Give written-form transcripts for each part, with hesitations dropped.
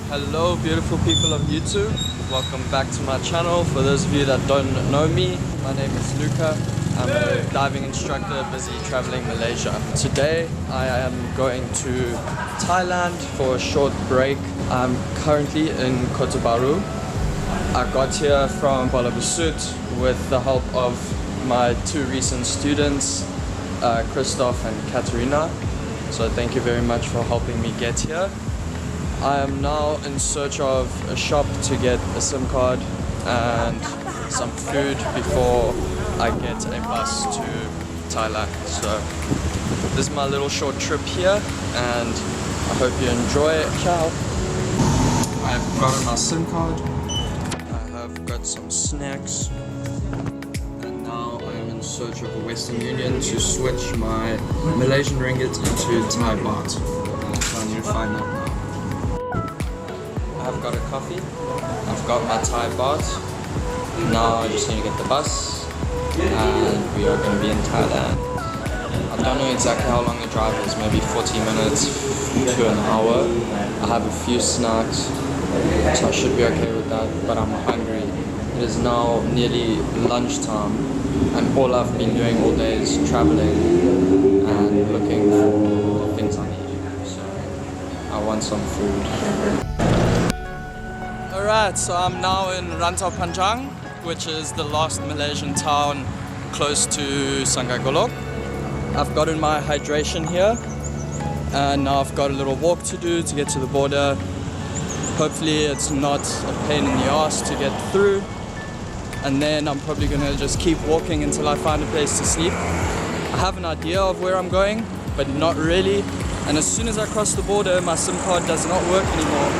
Hello beautiful people of YouTube, welcome back to my channel. For those of you that don't know me, my name is Luca. I'm a diving instructor busy traveling Malaysia. Today I am going to Thailand for a short break. I'm currently in Kota Bharu. I got here from Kuala Besut with the help of my two recent students, Christoph and Katerina. So thank you very much for helping me get here. I am now in search of a shop to get a SIM card and some food before I get a bus to Thailand. So this is my little short trip here and I hope you enjoy it. Ciao! I've gotten my SIM card, I have got some snacks, and now I am in search of a Western Union to switch my Malaysian ringgit into Thai baht. So I need to find that now. I've got a coffee, I've got my Thai baht. Now I just need to get the bus and we are going to be in Thailand. I don't know exactly how long the drive is, maybe 40 minutes to an hour. I have a few snacks, so I should be okay with that, but I'm hungry. It is now nearly lunchtime and all I've been doing all day is traveling and looking for the things I need. So I want some food. Alright, so I'm now in Rantau Panjang, which is the last Malaysian town close to Sungai Kolok. I've gotten my hydration here and now I've got a little walk to do to get to the border. Hopefully it's not a pain in the ass to get through, and then I'm probably gonna just keep walking until I find a place to sleep. I have an idea of where I'm going, but not really, and as soon as I cross the border my SIM card does not work anymore.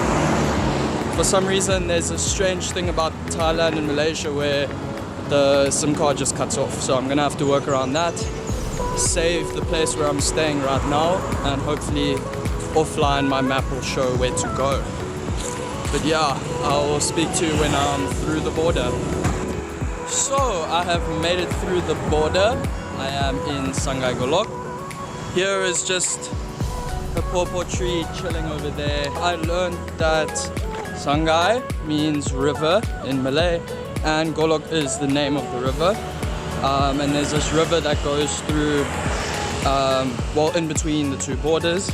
For some reason there's a strange thing about Thailand and Malaysia where the SIM card just cuts off, so I'm gonna have to work around that, save the place where I'm staying right now, and hopefully offline my map will show where to go. But yeah, I'll speak to you when I'm through the border. So I have made it through the border. I am in Sungai Kolok. Here is just a pawpaw tree chilling over there. I learned that Sungai means river in Malay and Kolok is the name of the river. And there's this river that goes through, well, in between the two borders.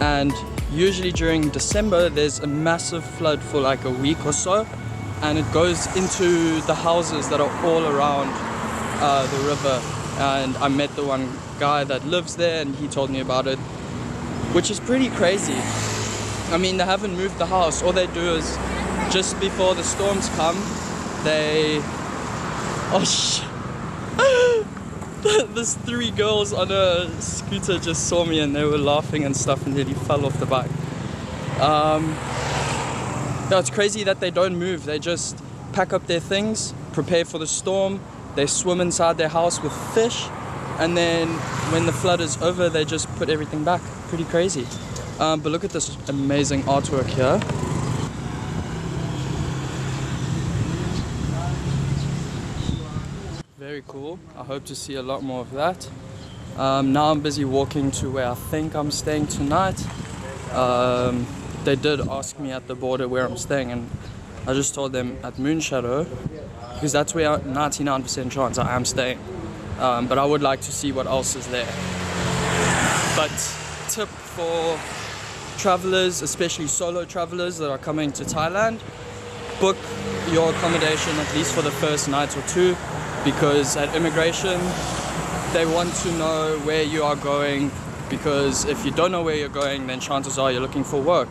And usually during December there's a massive flood for like a week or so, and it goes into the houses that are all around the river. And I met the one guy that lives there and he told me about it, which is pretty crazy. I mean, they haven't moved the house. All they do is just before the storms come, they... Oh shit. There's three girls on a scooter just saw me and they were laughing and stuff and nearly fell off the bike. No, it's crazy that they don't move. They just pack up their things, prepare for the storm, they swim inside their house with fish, and then when the flood is over they just put everything back. Pretty crazy. But look at this amazing artwork here. Very cool. I hope to see a lot more of that. Now I'm busy walking to where I think I'm staying tonight. They did ask me at the border where I'm staying and I just told them at Moonshadow, because that's where 99% chance I am staying. But I would like to see what else is there. But tip for travelers, especially solo travelers that are coming to Thailand, book your accommodation at least for the first night or two, because at immigration they want to know where you are going, because if you don't know where you're going then chances are you're looking for work.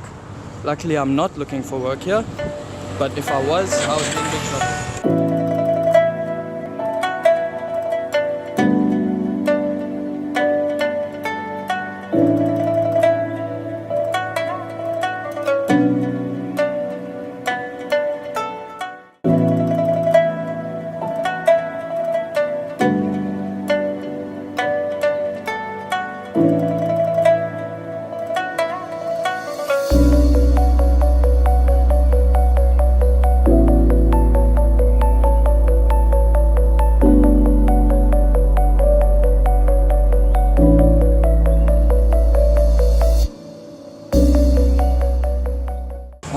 Luckily I'm not looking for work here, but if I was, I would be in big trouble.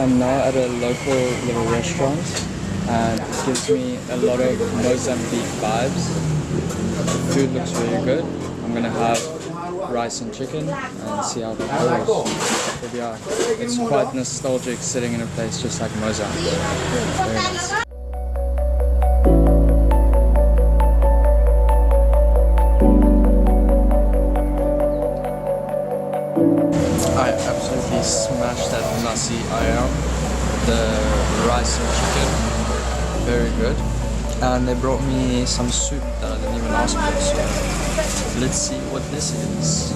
I'm now at a local little restaurant and it gives me a lot of Mozambique vibes. The food looks really good. I'm gonna have rice and chicken and see how that goes. But yeah, it's quite nostalgic sitting in a place just like Mozambique. Very nice. I absolutely smashed that nasi ayam, the rice and chicken, very good. And they brought me some soup that I didn't even ask for, so let's see what this is.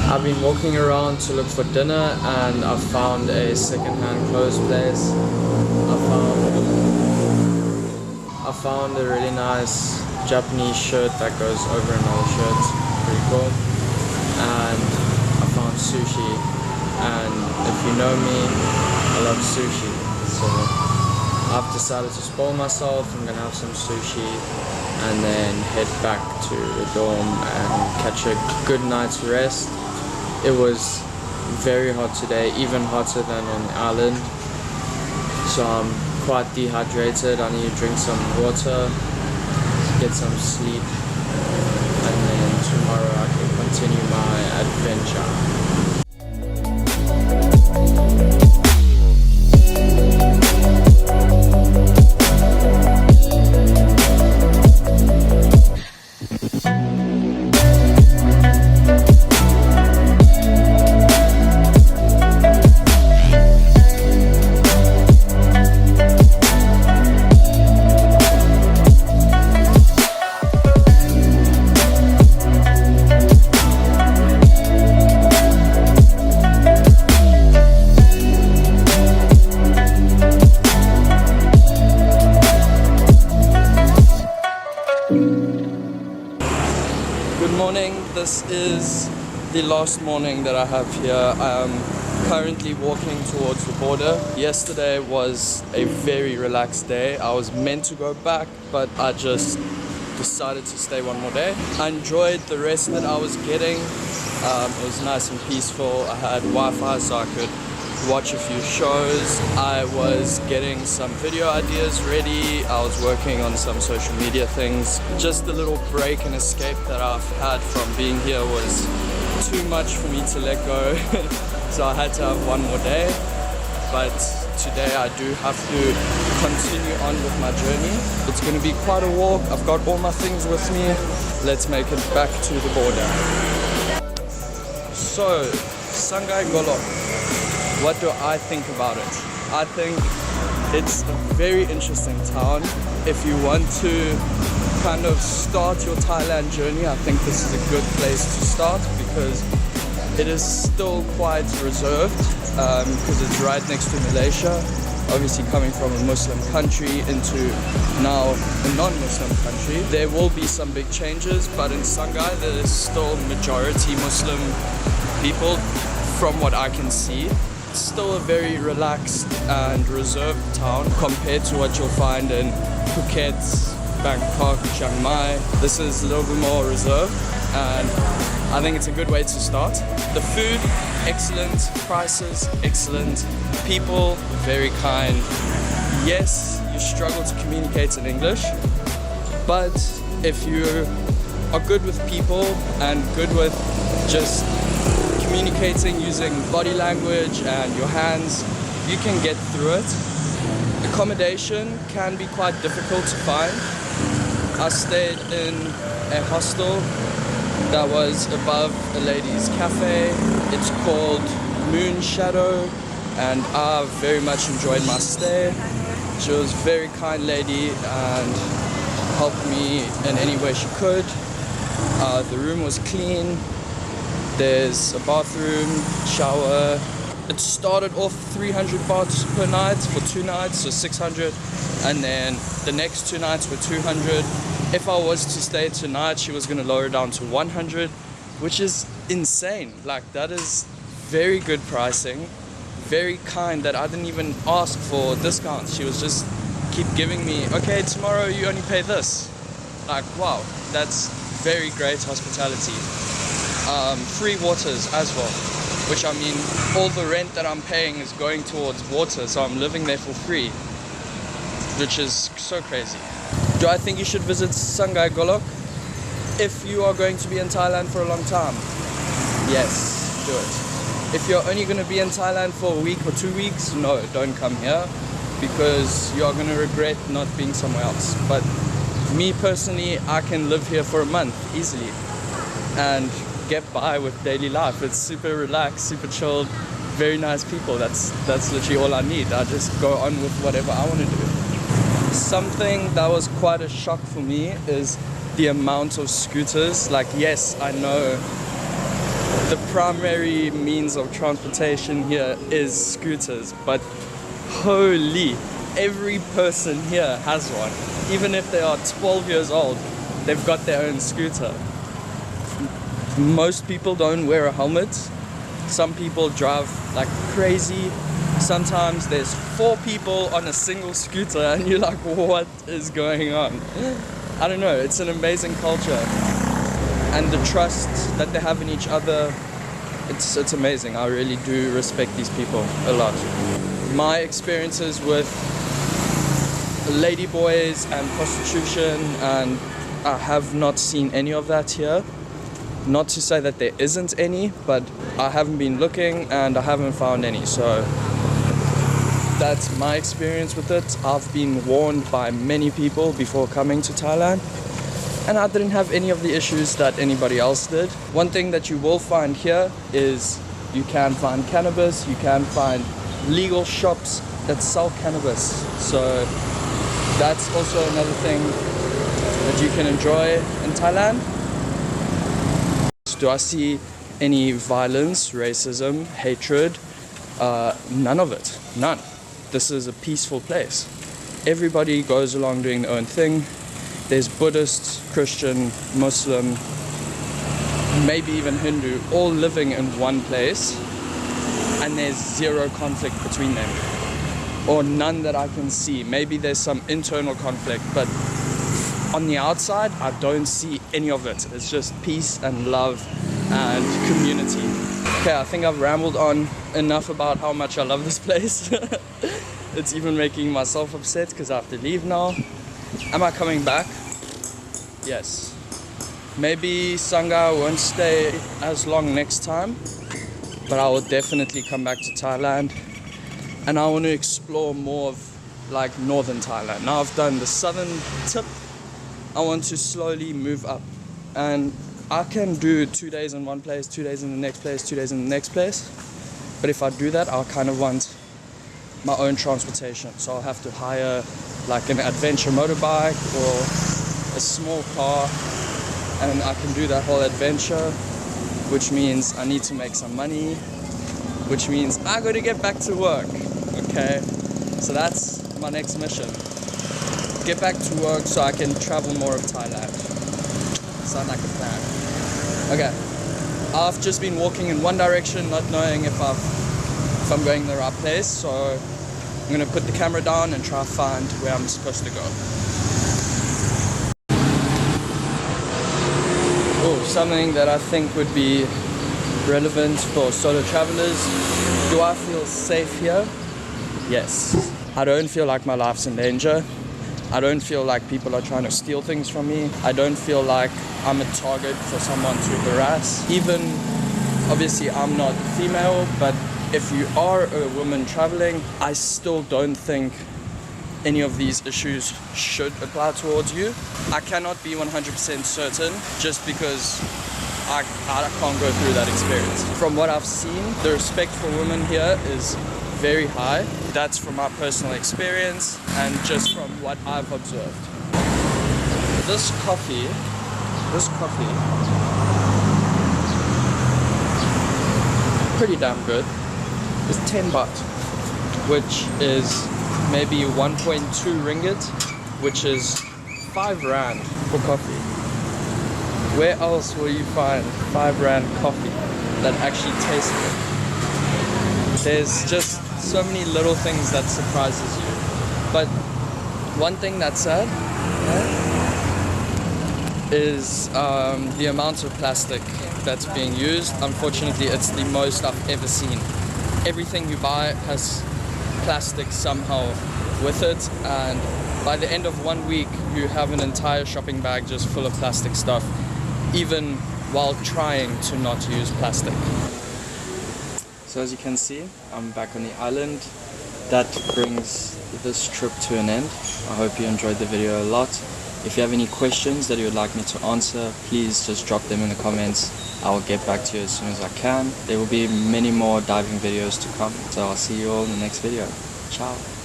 I've been walking around to look for dinner and I found a second-hand clothes place. I found a really nice Japanese shirt that goes over another shirt, pretty cool. And I found sushi, and if you know me, I love sushi. So I've decided to spoil myself. I'm gonna have some sushi and then head back to the dorm and catch a good night's rest. It was very hot today, even hotter than on the island. So I'm quite dehydrated. I need to drink some water, get some sleep, and then tomorrow I can continue my adventure. Good morning, this is the last morning that I have here. I am currently walking towards the border. Yesterday was a very relaxed day. I was meant to go back, but I just decided to stay one more day. I enjoyed the rest that I was getting. It was nice and peaceful. I had Wi-Fi so I could watch a few shows. I was getting some video ideas ready. I was working on some social media things. Just a little break and escape that I've had from being here was too much for me to let go. So I had to have one more day. But today I do have to continue on with my journey. It's going to be quite a walk. I've got all my things with me. Let's make it back to the border. So, Sungai Kolok. What do I think about it? I think it's a very interesting town. If you want to kind of start your Thailand journey, I think this is a good place to start because it is still quite reserved because it's right next to Malaysia. Obviously coming from a Muslim country into now a non-Muslim country, there will be some big changes, but in Sungai there is still majority Muslim people from what I can see. Still a very relaxed and reserved town compared to what you'll find in Phuket, Bangkok, Chiang Mai. This is a little bit more reserved and I think it's a good way to start. The food, excellent. Prices, excellent. People, very kind. Yes, you struggle to communicate in English, but if you are good with people and good with just communicating using body language and your hands, you can get through it. Accommodation can be quite difficult to find. I stayed in a hostel that was above a ladies' cafe. It's called Moon Shadow and I very much enjoyed my stay. She was a very kind lady and helped me in any way she could. The room was clean. There's a bathroom, shower. It started off 300 bahts per night for 2 nights, so 600. And then the next 2 nights were 200. If I was to stay tonight, she was going to lower it down to 100. which is insane. Like, that is very good pricing, very kind, that I didn't even ask for discounts. She was just keep giving me, okay, tomorrow you only pay this. Like, wow, that's very great hospitality. Free waters as well, which, I mean, all the rent that I'm paying is going towards water, so I'm living there for free, which is so crazy. Do I think you should visit Sungai Kolok if you are going to be in Thailand for a long time? Yes, do it. If you're only going to be in Thailand for a week or 2 weeks, no, don't come here, because you're going to regret not being somewhere else. But me personally, I can live here for a month easily and get by with daily life. It's super relaxed, super chilled, very nice people. That's literally all I need. I just go on with whatever I want to do. Something that was quite a shock for me is the amount of scooters. Like, yes, I know the primary means of transportation here is scooters, but holy, every person here has one. Even if they are 12 years old, they've got their own scooter. Most people don't wear a helmet. Some people drive like crazy. Sometimes there's 4 people on a single scooter and you're like, what is going on? I don't know, it's an amazing culture. And the trust that they have in each other, it's amazing. I really do respect these people a lot. My experiences with ladyboys and prostitution, and I have not seen any of that here. Not to say that there isn't any, but I haven't been looking and I haven't found any. So that's my experience with it. I've been warned by many people before coming to Thailand, and I didn't have any of the issues that anybody else did. One thing that you will find here is you can find cannabis, you can find legal shops that sell cannabis. So that's also another thing that you can enjoy in Thailand. Do I see any violence, racism, hatred? None of it. None. This is a peaceful place. Everybody goes along doing their own thing. There's Buddhist, Christian, Muslim, maybe even Hindu, all living in one place, and there's zero conflict between them, or none that I can see. Maybe there's some internal conflict, but on the outside, I don't see any of it. It's just peace and love and community. Okay, I think I've rambled on enough about how much I love this place. It's even making myself upset because I have to leave now. Am I coming back? Yes. Maybe Sungai won't stay as long next time, but I will definitely come back to Thailand, and I want to explore more of like northern Thailand. Now I've done the southern tip. I want to slowly move up, and I can do 2 days in one place, 2 days in the next place, 2 days in the next place. But if I do that, I'll kind of want my own transportation. So I'll have to hire like an adventure motorbike or a small car, and I can do that whole adventure, which means I need to make some money, which means I got to get back to work. Okay, so that's my next mission. Get back to work so I can travel more of Thailand. Sound like a plan. Okay, I've just been walking in one direction, not knowing if I'm going the right place, so I'm gonna put the camera down and try to find where I'm supposed to go. Oh, something that I think would be relevant for solo travelers. Do I feel safe here? Yes. I don't feel like my life's in danger. I don't feel like people are trying to steal things from me. I don't feel like I'm a target for someone to harass. Even, obviously I'm not female, but if you are a woman traveling, I still don't think any of these issues should apply towards you. I cannot be 100% certain just because I can't go through that experience. From what I've seen, the respect for women here is very high. That's from my personal experience and just from what I've observed. This coffee, pretty damn good. It's 10 baht, which is maybe 1.2 ringgit, which is 5 rand for coffee. Where else will you find 5 rand coffee that actually tastes good? There's just so many little things that surprises you. But one thing that's sad is the amount of plastic that's being used. Unfortunately, it's the most I've ever seen. Everything you buy has plastic somehow with it, and by the end of 1 week you have an entire shopping bag just full of plastic stuff, even while trying to not use plastic. So as you can see, I'm back on the island. That brings this trip to an end. I hope you enjoyed the video a lot. If you have any questions that you would like me to answer, please just drop them in the comments. I will get back to you as soon as I can. There will be many more diving videos to come, so I'll see you all in the next video. Ciao.